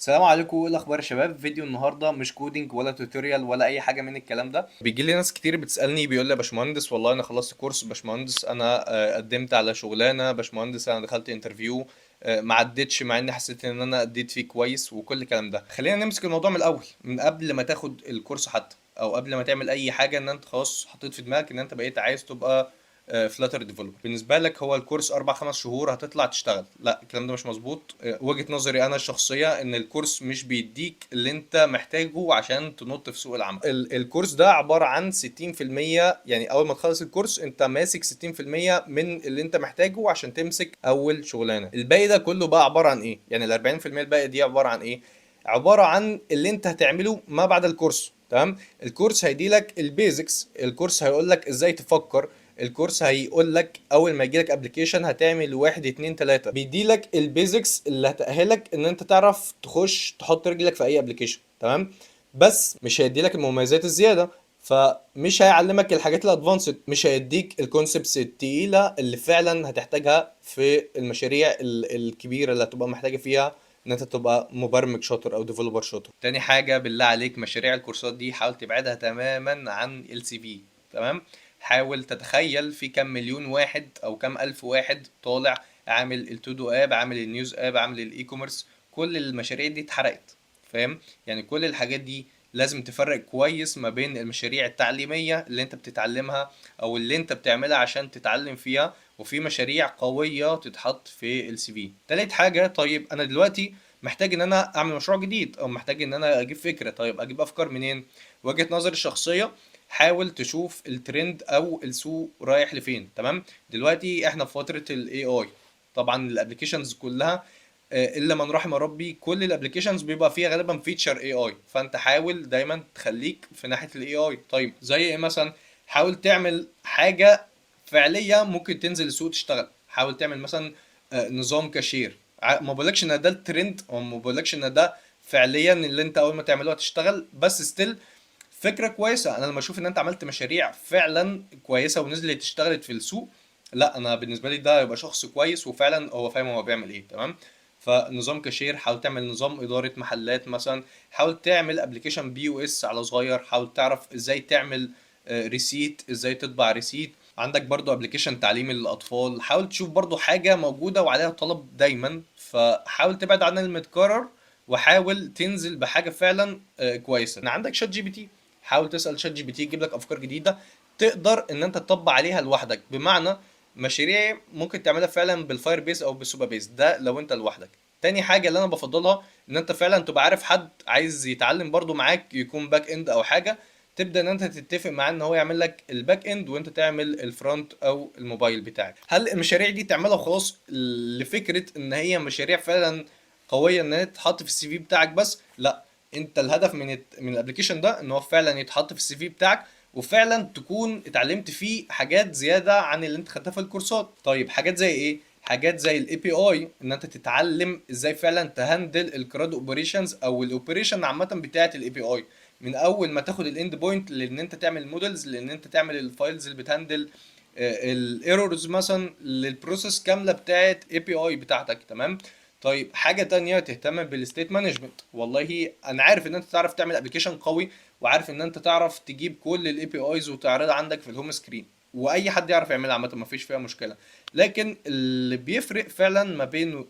السلام عليكم، ايه الاخبار يا شباب؟ فيديو النهارده مش كودينج ولا توتوريال ولا اي حاجه من الكلام ده. بيجي لي ناس كتير بتسالني، بيقول لي يا باشمهندس والله انا خلصت كورس، باشمهندس انا قدمت على شغلانه، باشمهندس انا دخلت انترفيو ما عدتش مع اني حسيت ان انا اديت فيه كويس وكل الكلام ده. خلينا نمسك الموضوع من الاول، من قبل ما تاخد الكورس حتى، او قبل ما تعمل اي حاجه، ان انت خلاص حطيت في دماغك ان انت بقيت عايز تبقى فلاتر ديفلوبر. بالنسبه لك هو الكورس 4 5 شهور هتطلع تشتغل، لا الكلام ده مش مظبوط. وجهه نظري انا الشخصيه ان الكورس مش بيديك اللي انت محتاجه عشان تنط في سوق العمل. الكورس ده عباره عن 60%، يعني اول ما تخلص الكورس انت ماسك 60% من اللي انت محتاجه عشان تمسك اول شغلانه. الباقي ده كله بقى عباره عن ايه؟ يعني ال 40% الباقي دي عباره عن ايه؟ عباره عن اللي انت هتعمله ما بعد الكورس. تمام. الكورس هيديلك البيزكس، الكورس هيقول لك ازاي تفكر، الكورس هيقول لك اول ما يجيلك ابلكيشن هتعمل واحد اتنين تلاته، بيديلك البيزكس اللي هتأهلك ان انت تعرف تخش تحط رجلك في اي ابلكيشن. تمام. بس مش هيديلك المميزات الزياده، فمش هيعلمك الحاجات الادفانسد، مش هيديك الكونسبتس التقيله اللي فعلا هتحتاجها في المشاريع الكبيره اللي هتبقى محتاجه فيها ان انت تبقى مبرمج شاطر او ديفلوبر شاطر. تاني حاجه بالله عليك، مشاريع الكورسات دي حاول تبعدها تماما عن السي في. تمام. حاول تتخيل في كم مليون واحد او كم الف واحد طالع عامل التودو اب، عامل النيوز اب، عامل الاي كوميرس. كل المشاريع دي اتحرقت. فاهم؟ يعني كل الحاجات دي لازم تفرق كويس ما بين المشاريع التعليمية اللي انت بتتعلمها او اللي انت بتعملها عشان تتعلم فيها، وفي مشاريع قوية تتحط في السي في. تالت حاجة، طيب انا دلوقتي محتاج ان انا اعمل مشروع جديد او محتاج ان انا اجيب فكرة، طيب اجيب افكار منين؟ وجهة نظري الشخصية، حاول تشوف الترند او السوق رايح لفين. تمام. دلوقتي احنا في فترة الاي اي، طبعا الابلكيشنز كلها الا من رحم ربي كل الابلكيشنز بيبقى فيها غالبا فيتشر اي اي، فانت حاول دايما تخليك في ناحية الاي اي. طيب زي ايه مثلا؟ حاول تعمل حاجة فعلية ممكن تنزل السوق تشتغل. حاول تعمل مثلا نظام كاشير. ما بقولكش ان ده الترند، او ما بقولكش ان ده فعليا اللي انت اول ما تعمله هتشتغل، بس ستيل فكرة كويسة. انا لما اشوف ان انت عملت مشاريع فعلا كويسة ونزلت اشتغلت في السوق، لا انا بالنسبة لي ده يبقى شخص كويس وفعلا هو فاهم هو بيعمل ايه. تمام. فنظام كاشير، حاول تعمل نظام إدارة محلات مثلا، حاول تعمل ابلكيشن بي او اس على صغير، حاول تعرف ازاي تعمل ريسيت، ازاي تطبع ريسيت. عندك برضو ابلكيشن تعليمي للاطفال، حاول تشوف برضو حاجة موجودة وعليها طلب دايما، فحاول تبعد عن المتكرر وحاول تنزل بحاجة فعلا كويسة. عندك شات جي بي تي، حاول تسأل شات جي بي تي يجيب لك افكار جديدة تقدر ان انت تطبق عليها لوحدك. بمعنى مشاريع ممكن تعملها فعلا بالفاير بيس او بالسوبر بيس، ده لو انت لوحدك. تاني حاجة اللي انا بفضلها ان انت فعلا تبقى عارف حد عايز يتعلم برضو معاك، يكون باك اند او حاجة، تبدا ان انت تتفق معاه ان هو يعمل لك الباك اند وانت تعمل الفرونت او الموبايل بتاعك. هل المشاريع دي تعملها خلاص لفكرة ان هي مشاريع فعلا قوية ان هي تتحط في السي في بتاعك بس؟ لا، انت الهدف من الابلكيشن ده ان هو فعلا يتحط في السي في بتاعك، وفعلا تكون اتعلمت فيه حاجات زياده عن اللي انت خدتها في الكورسات. طيب حاجات زي ايه؟ حاجات زي الاي بي اي، ان انت تتعلم ازاي فعلا تهندل الكراد اوبريشنز او الاوبريشن عامه بتاعه الاي بي اي، من اول ما تاخد الاند بوينت لان انت تعمل مودلز، لان انت تعمل الفايلز اللي بتهندل الايرورز مثلا، للبروسيس كامله بتاعه اي بي اي بتاعتك. تمام. طيب حاجه تانية، تهتم بالستيت مانجمنت. والله انا عارف ان انت تعرف تعمل ابلكيشن قوي، وعارف ان انت تعرف تجيب كل الاي بي ايز وتعرضها عندك في الهوم سكرين، واي حد يعرف يعملها عامه ما فيش فيها مشكله. لكن اللي بيفرق فعلا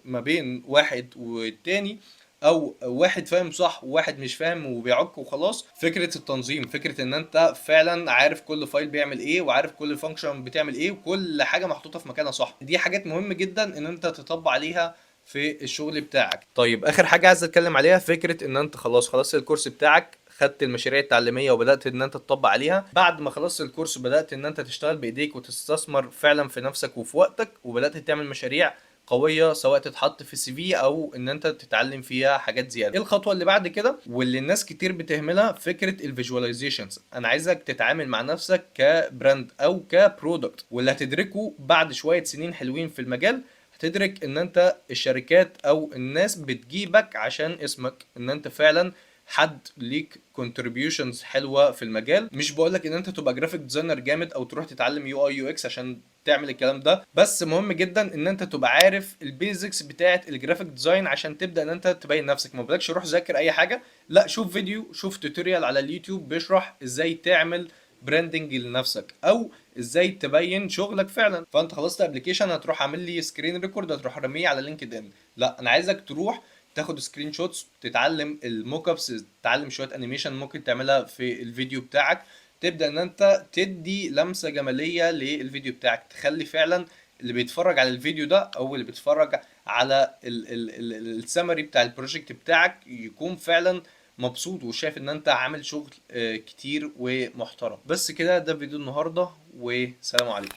ما بين واحد والتاني، او واحد فاهم صح وواحد مش فاهم وبيعك وخلاص، فكره التنظيم، فكره ان انت فعلا عارف كل فايل بيعمل ايه، وعارف كل فانكشن بتعمل ايه، وكل حاجه محطوطه في مكانها صح. دي حاجات مهمه جدا ان انت تطبق عليها في الشغل بتاعك. طيب اخر حاجه عايز اتكلم عليها، فكره ان انت خلاص الكورس بتاعك، خدت المشاريع التعليميه وبدات ان انت تطبق عليها. بعد ما خلصت الكورس بدات ان انت تشتغل بايديك وتستثمر فعلا في نفسك وفي وقتك، وبدات تعمل مشاريع قويه سواء تتحط في السي في او ان انت تتعلم فيها حاجات زياده. ايه الخطوه اللي بعد كده واللي الناس كتير بتهملها؟ فكره الفيجواليزيشنز. انا عايزك تتعامل مع نفسك كبراند او كبرودكت، واللي هتدركه بعد شويه سنين حلوين في المجال، هتدرك ان انت الشركات او الناس بتجيبك عشان اسمك، ان انت فعلا حد ليك contributions حلوه في المجال. مش بقولك ان انت تبقى جرافيك ديزاينر جامد او تروح تتعلم يو اي يو اكس عشان تعمل الكلام ده، بس مهم جدا ان انت تبقى عارف البيزكس بتاعه الجرافيك ديزاين عشان تبدا ان انت تبين نفسك. ما بقولكش روح ذاكر اي حاجه، لا، شوف فيديو، شوف توتوريال على اليوتيوب بيشرح ازاي تعمل براندنج لنفسك او ازاي تبين شغلك فعلا. فانت خلصت ابلكيشن هتروح عامل لي سكرين ريكورد هتروح رميه على لينكد ان، لا، انا عايزك تروح تاخد سكرين شوتس، تتعلم الموك ابس، تتعلم شويه انيميشن ممكن تعملها في الفيديو بتاعك، تبدا ان انت تدي لمسه جماليه للفيديو بتاعك، تخلي فعلا اللي بيتفرج على الفيديو ده او اللي بيتفرج على السمري بتاع البروجكت بتاعك يكون فعلا مبسوط وشايف ان انت عامل شغل كتير ومحترم. بس كده، ده فيديو النهارده، وسلام عليكم.